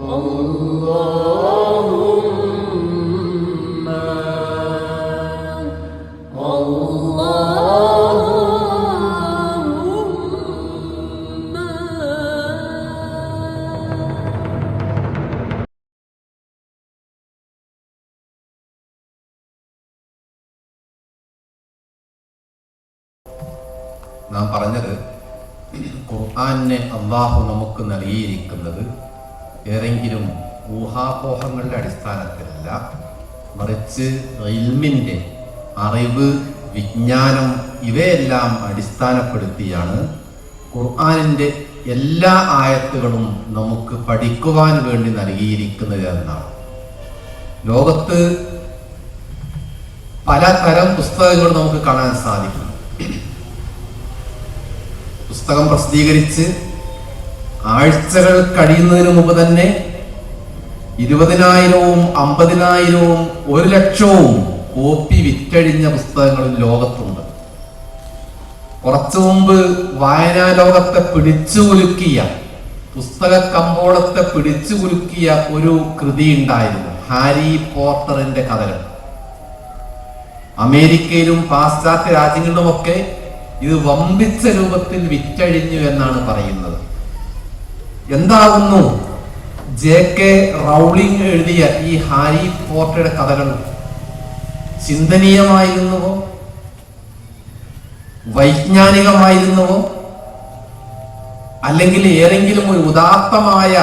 നാം പറഞ്ഞത് ഖുർആനെ അള്ളാഹു നമുക്ക് നൽകിയിരിക്കുന്നത് ഏതെങ്കിലും ഊഹാപോഹങ്ങളുടെ അടിസ്ഥാനത്തിലല്ല, മറിച്ച് ഇൽമിൻ്റെ അറിവ്, വിജ്ഞാനം ഇവയെല്ലാം അടിസ്ഥാനപ്പെടുത്തിയാണ് ഖുർആനിൻ്റെ എല്ലാ ആയത്തുകളും നമുക്ക് പഠിക്കുവാൻ വേണ്ടി നൽകിയിരിക്കുന്നത് എന്നാണ്. ലോകത്ത് പലതരം പുസ്തകങ്ങൾ നമുക്ക് കാണാൻ സാധിക്കും. പുസ്തകം പ്രസിദ്ധീകരിച്ച് ആഴ്ചകൾ കഴിയുന്നതിന് മുമ്പ് തന്നെ 20,000-വും 50,000-വും 1,00,000-വും കോപ്പി വിറ്റഴിഞ്ഞ പുസ്തകങ്ങൾ ലോകത്തുണ്ട്. കുറച്ചു മുമ്പ് വായനാ ലോകത്തെ പിടിച്ചുകുലുക്കിയ, പുസ്തക കമ്പോളത്തെ പിടിച്ചുകുലുക്കിയ ഒരു കൃതി ഉണ്ടായിരുന്നു, ഹാരി പോട്ടറിന്റെ കഥകൾ. അമേരിക്കയിലും പാശ്ചാത്യ രാജ്യങ്ങളിലുമൊക്കെ ഇത് വമ്പിച്ച രൂപത്തിൽ വിറ്റഴിഞ്ഞു എന്നാണ് പറയുന്നത്. എന്താകുന്നു JK റൗളിംഗ് എഴുതിയ ഈ ഹാരി പോട്ടറുടെ കഥകൾ? ചിന്തനീയമായിരുന്നുവോ? വൈജ്ഞാനികമായിരുന്നുവോ? അല്ലെങ്കിൽ ഏതെങ്കിലും ഒരു ഉദാത്തമായ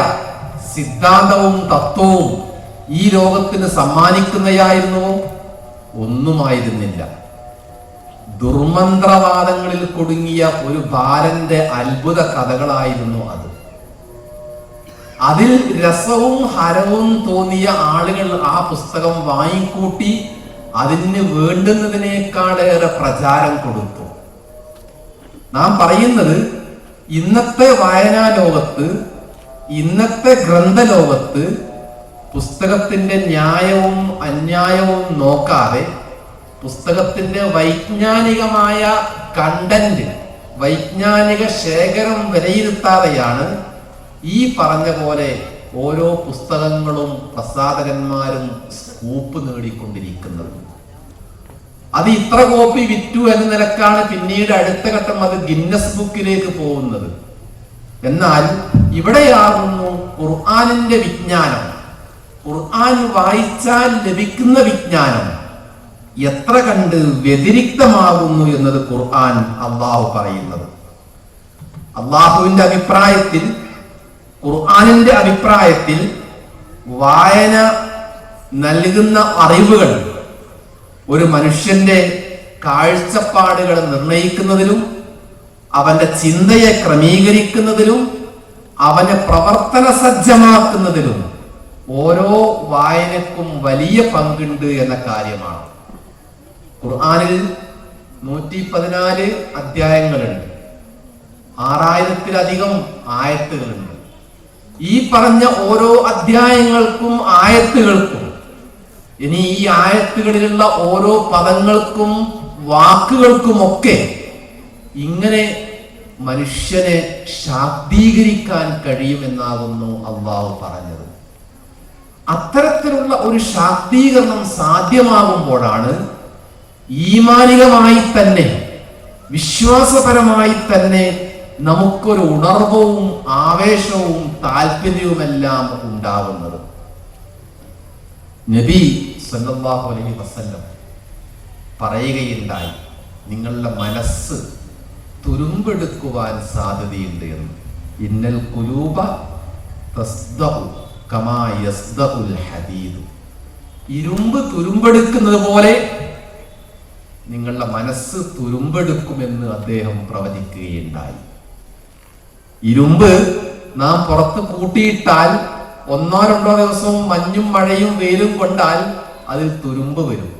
സിദ്ധാന്തവും തത്വവും ഈ ലോകത്തിന് സമ്മാനിക്കുന്നതായിരുന്നുവോ? ഒന്നുമായിരുന്നില്ല. ദുർമന്ത്രവാദങ്ങളിൽ കുടുങ്ങിയ ഒരു ബാലന്റെ അത്ഭുത കഥകളായിരുന്നു അത്. അതിൽ രസവും ഹരവും തോന്നിയ ആളുകൾ ആ പുസ്തകം വാങ്ങിക്കൂട്ടി അതിന് വേണ്ടുന്നതിനേക്കാളേറെ പ്രചാരം കൊടുത്തു. നാം പറയുന്നത് ഇന്നത്തെ വായനാ ലോകത്ത്, ഇന്നത്തെ ഗ്രന്ഥലോകത്ത് പുസ്തകത്തിന്റെ ന്യായവും അന്യായവും നോക്കാതെ, പുസ്തകത്തിന്റെ വൈജ്ഞാനികമായ കണ്ടന്റ്, വൈജ്ഞാനിക ശേഖരം വിലയിരുത്താതെയാണ് ഈ പറഞ്ഞ പോലെ ഓരോ പുസ്തകങ്ങളും പ്രസാധകന്മാരും സ്കൂപ്പ് നേടിക്കൊണ്ടിരിക്കുന്നത്. അത് ഇത്ര കോപ്പി വിറ്റു എന്ന നിലക്കാണ് പിന്നീട് അടുത്ത ഘട്ടം അത് ഗിന്നസ് ബുക്കിലേക്ക് പോകുന്നത്. എന്നാൽ ഇവിടെയാകുന്നു ഖുർആനിന്റെ വിജ്ഞാനം, ഖുർആൻ വായിച്ചാൽ ലഭിക്കുന്ന വിജ്ഞാനം എത്ര കണ്ട് വ്യതിരിക്തമാകുന്നു എന്നത് ഖുർആൻ അള്ളാഹു പറയുന്നത്. അള്ളാഹുവിന്റെ അഭിപ്രായത്തിൽ, ഖുർആനിന്റെ അഭിപ്രായത്തിൽ വായന നൽകുന്ന അറിവുകൾ ഒരു മനുഷ്യന്റെ കാഴ്ചപ്പാടുകളെ നിർണയിക്കുന്നതിലും അവന്റെ ചിന്തയെ ക്രമീകരിക്കുന്നതിലും അവനെ പ്രവർത്തന സജ്ജമാക്കുന്നതിലും ഓരോ വായനക്കും വലിയ പങ്കുണ്ട് എന്ന കാര്യമാണ്. ഖുർആനിൽ 114 അധ്യായങ്ങളുണ്ട്, 6000-ത്തിലധികം ആയത്തുകളുണ്ട്. ഈ പറഞ്ഞ ഓരോ അധ്യായങ്ങൾക്കും ആയത്തുകൾക്കും, ഇനി ഈ ആയത്തുകളിലുള്ള ഓരോ പദങ്ങൾക്കും വാക്കുകൾക്കുമൊക്കെ ഇങ്ങനെ മനുഷ്യനെ ശാക്തീകരിക്കാൻ കഴിയുമെന്നാകുന്നു അള്ളാഹു പറഞ്ഞത്. അത്തരത്തിലുള്ള ഒരു ശാക്തീകരണം സാധ്യമാകുമ്പോഴാണ് ഈമാനികമായി തന്നെ, വിശ്വാസപരമായി തന്നെ നമുക്കൊരു ഉണർവും ആവേശവും താല്പര്യവുമെല്ലാം ഉണ്ടാകുന്നത്. നബി സല്ലല്ലാഹു അലൈഹി വസല്ലം പറയുകയുണ്ടായി, നിങ്ങളുടെ മനസ്സ് തുരുമ്പെടുക്കുവാൻ സാധ്യതയുണ്ട് എന്ന്. ഇന്നൽ ഖുലൂബ തസ്ദഉ കമാ യസ്ദഉൽ ഹദീദ്. ഇരുമ്പ് തുരുമ്പെടുക്കുന്നത് പോലെ നിങ്ങളുടെ മനസ്സ് തുരുമ്പെടുക്കുമെന്ന് അദ്ദേഹം പ്രവചിക്കുകയുണ്ടായി. ഇരുമ്പ് നാം പുറത്ത് കൂട്ടിയിട്ടാൽ 1-2 ദിവസവും മഞ്ഞും മഴയും വെയിലും കൊണ്ടാൽ അതിൽ തുരുമ്പ് വരും.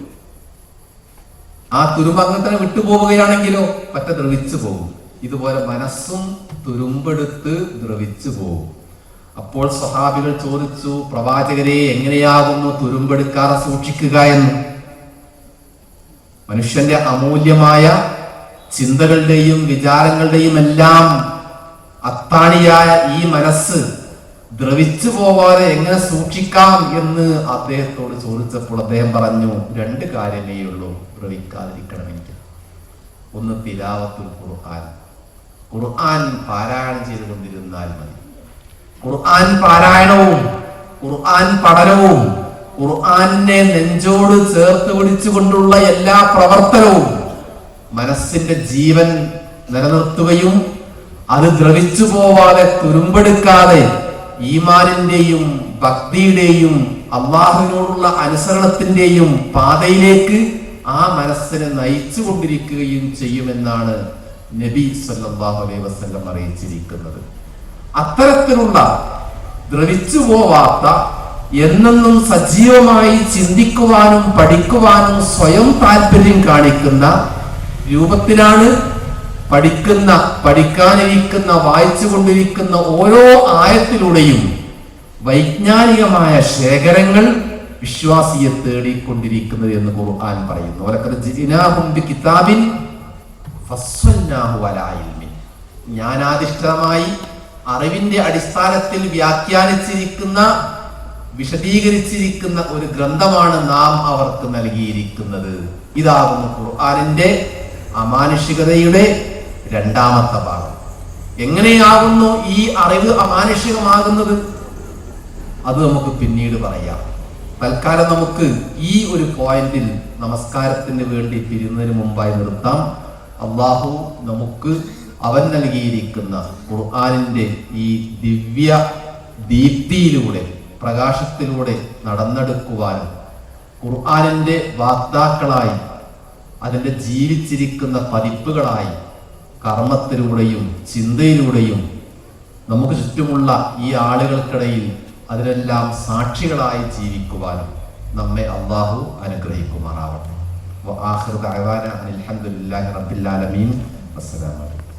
ആ തുരുമ്പ് അങ്ങനെ തന്നെ വിട്ടുപോവുകയാണെങ്കിലോ മറ്റേ ദ്രവിച്ചു പോകും. ഇതുപോലെ മനസ്സും തുരുമ്പെടുത്ത് ദ്രവിച്ചു പോകും. അപ്പോൾ സ്വഹാബികൾ ചോദിച്ചു, പ്രവാചകരെ, എങ്ങനെയാകുന്നു തുരുമ്പെടുക്കാതെ സൂക്ഷിക്കുക എന്ന്? മനുഷ്യന്റെ അമൂല്യമായ ചിന്തകളുടെയും വിചാരങ്ങളുടെയും എല്ലാം അത്താണിയായ ഈ മനസ്സ് ദ്രവിച്ചു പോവാതെ എങ്ങനെ സൂക്ഷിക്കാം എന്ന് അദ്ദേഹത്തോട് ചോദിച്ചപ്പോൾ അദ്ദേഹം പറഞ്ഞു, 2 കാര്യമേ ഉള്ളൂ ദ്രവിക്കാതിരിക്കണമെങ്കിൽ. ഒന്ന് തിലാവത്തുൽ ഖുർആൻ, ഖുർആൻ പാരായണം ചെയ്തുകൊണ്ടിരുന്നാൽ മതി. ഖുർആൻ പാരായണവും ഖുർആൻ പഠനവും ഖുർആനെ നെഞ്ചോട് ചേർത്ത് പിടിച്ചുകൊണ്ടുള്ള എല്ലാ പ്രവർത്തനവും മനസ്സിന്റെ ജീവൻ നിലനിർത്തുകയും അത് ദ്രവിച്ചു പോവാതെ തുരുമ്പെടുക്കാതെ ഈമാനിന്റെയും ഭക്തിയുടെയും അള്ളാഹുവിനോടുള്ള അനുസരണത്തിന്റെയും പാതയിലേക്ക് ആ മനസ്സിനെ നയിച്ചു കൊണ്ടിരിക്കുകയും ചെയ്യുമെന്നാണ് നബി സല്ലല്ലാഹു അലൈഹി വസല്ലം അറിയിച്ചിരിക്കുന്നത്. അത്തരത്തിലുള്ള ദ്രവിച്ചു പോവാത്ത എന്നെന്നും സജീവമായി ചിന്തിക്കുവാനും പഠിക്കുവാനും സ്വയം താല്പര്യം കാണിക്കുന്ന രൂപത്തിലാണ് പഠിക്കാനിരിക്കുന്ന വായിച്ചു കൊണ്ടിരിക്കുന്ന ഓരോ ആയത്തിലൂടെയും വൈജ്ഞാനികമായ ശേഖരങ്ങൾ വിശ്വാസിയെ തേടിക്കൊണ്ടിരിക്കുന്നത് എന്ന് ഖുർആൻ പറയുന്നു. ജ്ഞാനാധിഷ്ഠിതമായി അറിവിന്റെ അടിസ്ഥാനത്തിൽ വ്യാഖ്യാനിച്ചിരിക്കുന്ന വിശദീകരിച്ചിരിക്കുന്ന ഒരു ഗ്രന്ഥമാണ് നാം അവർക്ക് നൽകിയിരിക്കുന്നത്. ഇതാകുന്നു ഖുർആനിന്റെ അമാനുഷികതയുടെ 2ാമത്തെ ഭാഗം. എങ്ങനെയാകുന്നു ഈ അറിവ് അമാനുഷികമാകുന്നത്? അത് നമുക്ക് പിന്നീട് പറയാം. തൽക്കാലം നമുക്ക് ഈ ഒരു പോയിന്റിൽ നമസ്കാരത്തിന് വേണ്ടി പിരിയുന്നതിന് മുമ്പായി നിർത്താം. അള്ളാഹു നമുക്ക് അവൻ നൽകിയിരിക്കുന്ന ഖുർആനിന്റെ ഈ ദിവ്യ ദീപ്തിയിലൂടെ പ്രകാശത്തിലൂടെ നടന്നെടുക്കുവാനും ഖുർആനിന്റെ വാക്താക്കളായി അതിന്റെ ജീവിച്ചിരിക്കുന്ന പതിപ്പുകളായി കർമ്മത്തിലൂടെയും ചിന്തയിലൂടെയും നമുക്ക് ചുറ്റുമുള്ള ഈ ആളുകൾക്കിടയിൽ അതിനെല്ലാം സാക്ഷികളായി ജീവിക്കുവാനും നമ്മെ അള്ളാഹു അനുഗ്രഹിക്കുമാറാവട്ടെ. വആഖിറു ദഅവാന അൽഹംദുലില്ലാഹി റബ്ബിൽ ആലമീൻ. അസ്സലാമു അലൈക്കും.